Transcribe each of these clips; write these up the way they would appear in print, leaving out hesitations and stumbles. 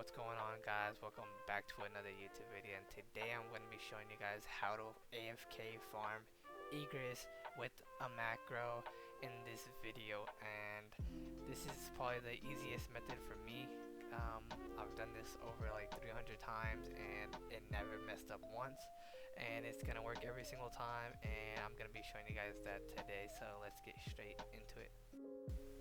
What's going on, guys? Welcome back to another YouTube video, and today I'm going to be showing you guys how to AFK farm Igris with a macro in this video. And this is probably the easiest method for me. I've done this over like 300 times and it never messed up once, and it's gonna work every single time, and I'm gonna be showing you guys that today. So let's get straight into it.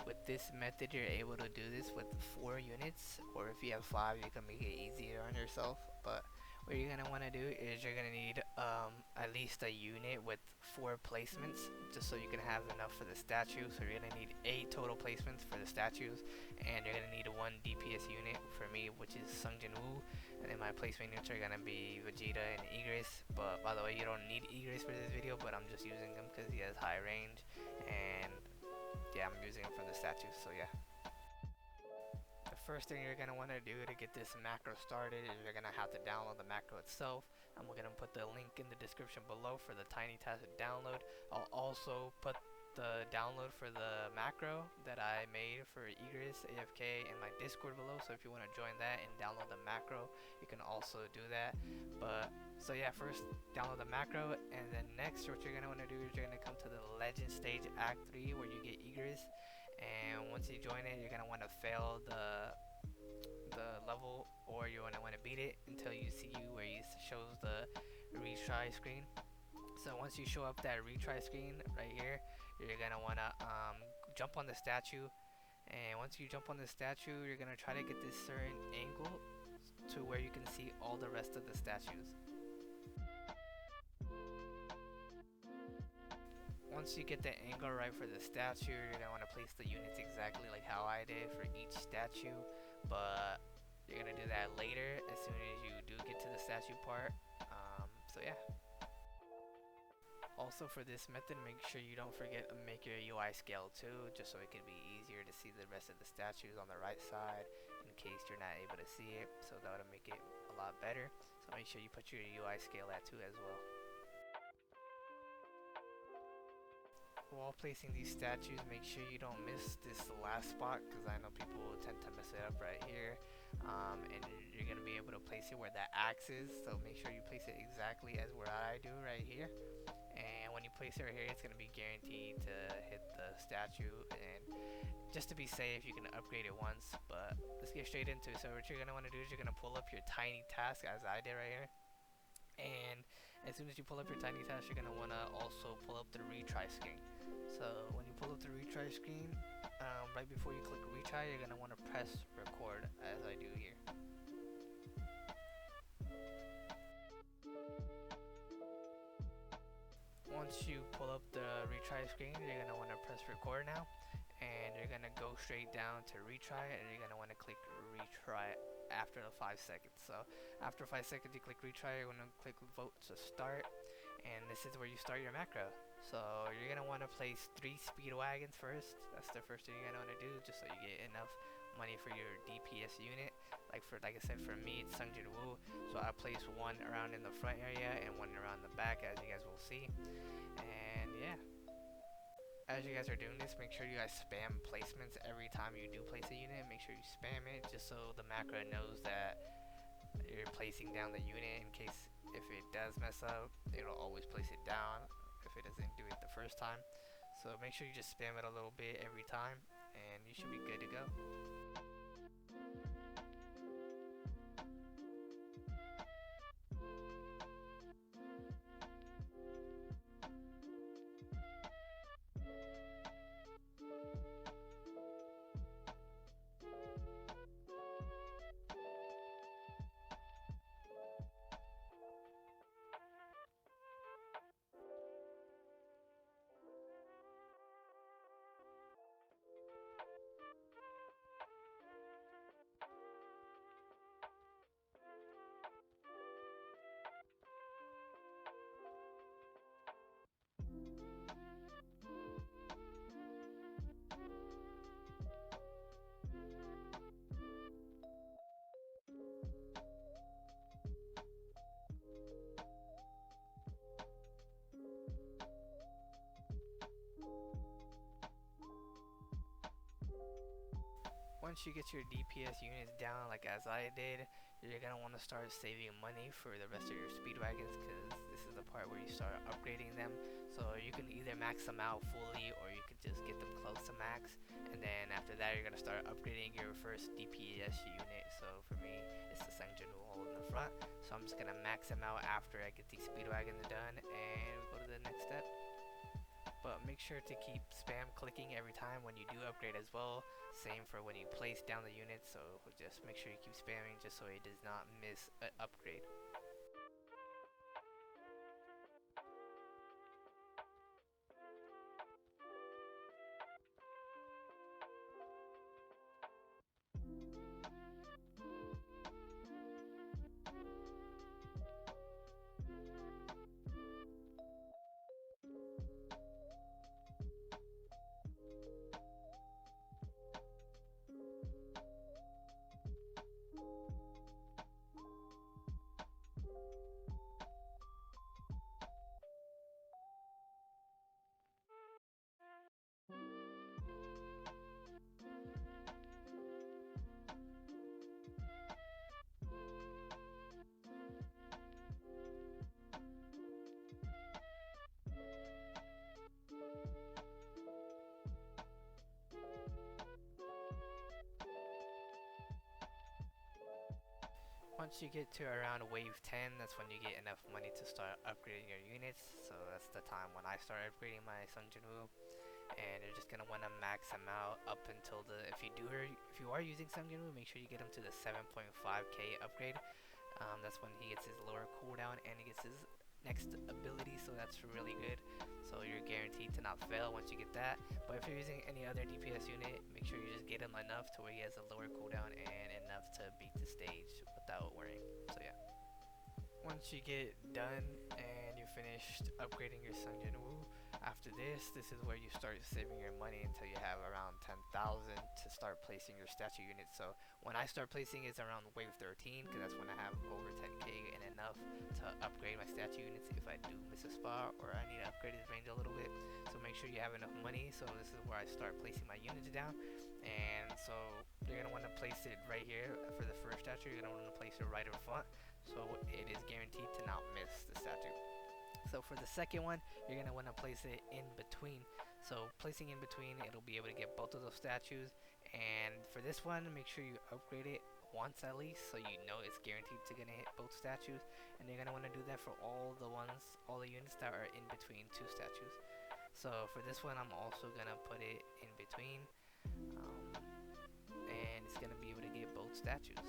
With this method, you're able to do this with 4 units, or if you have 5, you can make it easier on yourself. But what you're going to want to do is you're going to need at least a unit with 4 placements, just so you can have enough for the statues. So you're going to need 8 total placements for the statues, and you're going to need 1 DPS unit for me, which is Sungjin Woo. And then my placement units are going to be Vegeta and Igris. But by the way, you don't need Igris for this video, but I'm just using him because he has high range, and yeah, I'm using them for the statues, so yeah. The first thing you're going to want to do to get this macro started is you're going to have to download the macro itself, and we're going to put the link in the description below for the tiny task download. I'll also put the download for the macro that I made for Igris AFK in my Discord below, so if you want to join that and download the macro, you can also do that. But so yeah, first download the macro, and then next what you're going to want to do is you're going to come to the legend stage act 3 where you get Igris, and once you join it, you're going to want to fail the level, or you want to beat it until you see where it shows the retry screen. So once you show up that retry screen right here, you're gonna wanna jump on the statue, and once you jump on the statue, you're gonna try to get this certain angle to where you can see all the rest of the statues. Once you get the angle right for the statue, you're gonna want to place the units exactly like how I did for each statue, but you're gonna do that later as soon as you do get to the statue part. So yeah. Also, for this method, make sure you don't forget to make your UI scale too, just so it can be easier to see the rest of the statues on the right side in case you're not able to see it, so that would make it a lot better. So make sure you put your UI scale at 2 as well. While placing these statues, make sure you don't miss this last spot, because I know people tend to mess it up right here. And you're going to be able to place it where that axe is, so make sure you place it exactly as where I do right here. And when you place it right here, it's going to be guaranteed to hit the statue, and just to be safe, you can upgrade it once. But let's get straight into it. So what you're going to want to do is you're going to pull up your tiny task as I did right here. And as soon as you pull up your tiny task, you're going to want to also pull up the retry screen. So when you pull up the retry screen, right before you click retry, you're going to want to press record as I do here. Once you pull up the retry screen, you're going to want to press record now, and you're going to go straight down to retry, and you're going to want to click retry after the 5 seconds. So after 5 seconds you click retry, you're going to click vote to start, and this is where you start your macro. So you're going to want to place 3 speed wagons first. That's the first thing you're going to want to do, just so you get enough money for your DPS unit. Like I said, for me it's Sungjin Woo, so I place 1 around in the front area and 1 around the back, as you guys will see. And yeah, as you guys are doing this, make sure you guys spam placements every time you do place a unit. Make sure you spam it, just so the macro knows that you're placing down the unit, in case if it does mess up, it'll always place it down if it doesn't do it the first time. So make sure you just spam it a little bit every time, and you should be good to go. Once you get your DPS units down, like as I did, you're gonna want to start saving money for the rest of your speedwagons, because this is the part where you start upgrading them. So you can either max them out fully, or you could just get them close to max, and then after that you're gonna start upgrading your first DPS unit. So for me, it's the Sangjin Wall in the front. So I'm just gonna max them out after I get these speedwagons done, and go to the next step. But make sure to keep spam clicking every time when you do upgrade as well. Same for when you place down the units, so just make sure you keep spamming just so it does not miss an upgrade. Once you get to around wave 10, that's when you get enough money to start upgrading your units. So that's the time when I start upgrading my Sungjinwoo. And you're just gonna want to max them out up until the, if you are using Sungjinwoo, make sure you get him to the 7.5k upgrade. That's when he gets his lower cooldown and he gets his next ability, so that's really good. So you're guaranteed to not fail once you get that. But if you're using any other DPS unit, make sure you just get him enough to where he has a lower cooldown and enough to beat the stage without worrying. So yeah. Once you get done and you finished upgrading your Sungjinwoo, after this is where you start saving your money until you have around 10,000 to start placing your statue units. So when I start placing it's around wave 13, because that's when I have over 10k and enough to upgrade my statue units if I do miss a spot or I need to upgrade his range a little bit. So make sure you have enough money. So this is where I start placing my units down. And so you're going to want to place it right here for the first statue. You're going to want to place it right in front, so it is guaranteed to not miss the statue. So for the second one, you're going to want to place it in between. So placing in between, it'll be able to get both of those statues. And for this one, make sure you upgrade it once at least, so you know it's guaranteed to gonna hit both statues. And you're going to want to do that for all the units that are in between two statues. So for this one, I'm also going to put it in between. And it's going to be able to get both statues.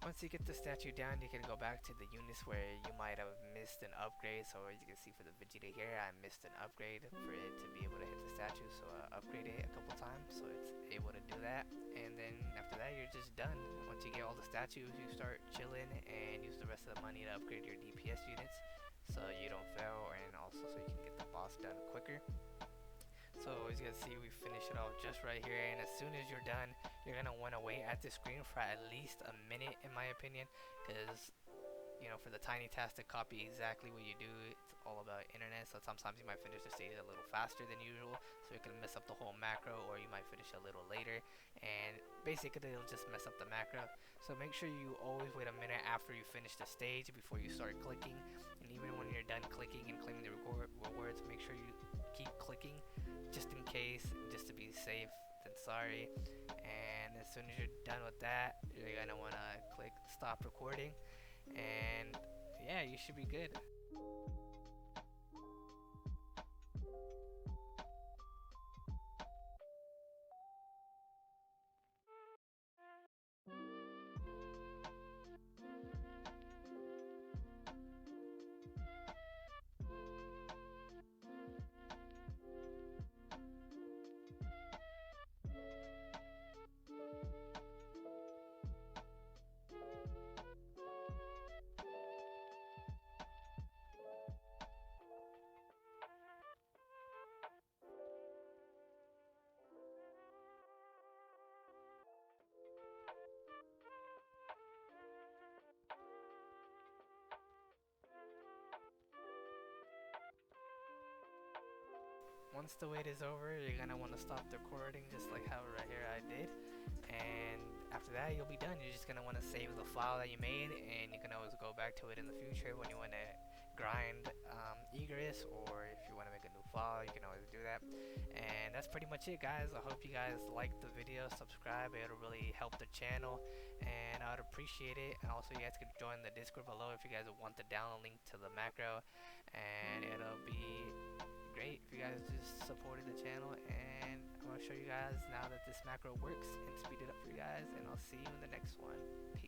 Once you get the statue down, you can go back to the units where you might have missed an upgrade. So as you can see for the Vegeta here, I missed an upgrade for it to be able to hit the statue. So I upgraded it a couple times so it's able to do that. And then after that, you're just done. Once you get all the statues, you start chilling and use the rest of the money to upgrade your DPS units so you don't fail, and also so you can get the boss done quicker. So as you can see, we finish it off just right here, and as soon as you're done, you're gonna want to wait at the screen for at least a minute, in my opinion, because you know, for the tiny task to copy exactly what you do, it's all about internet. So sometimes you might finish the stage a little faster than usual, so you can mess up the whole macro, or you might finish a little later, and basically it'll just mess up the macro. So make sure you always wait a minute after you finish the stage before you start clicking, and even when you're done clicking and claiming the rewards, make sure you keep clicking just in case, just to be safe than sorry. And as soon as you're done with that, you're gonna wanna click stop recording, and yeah, you should be good. Once the wait is over, you're gonna want to stop the recording just like how right here I did. And after that, you'll be done. You're just gonna want to save the file that you made, and you can always go back to it in the future when you want to grind Igris, or if you want to make a new file, you can always do that. And that's pretty much it, guys. I hope you guys liked the video. Subscribe, it'll really help the channel, and I would appreciate it. And also, you guys can join the Discord below if you guys want the download link to the macro, and it'll be great if you guys just supported the channel. And I'm gonna show you guys now that this macro works and speed it up for you guys, and I'll see you in the next one. Peace.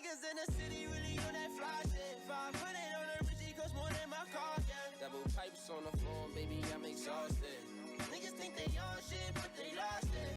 niggas in the city really on that fly shit. 500 on the Richie cost more than my car, yeah. Double pipes on the phone, baby, I'm exhausted. Niggas think they on shit, but they lost it.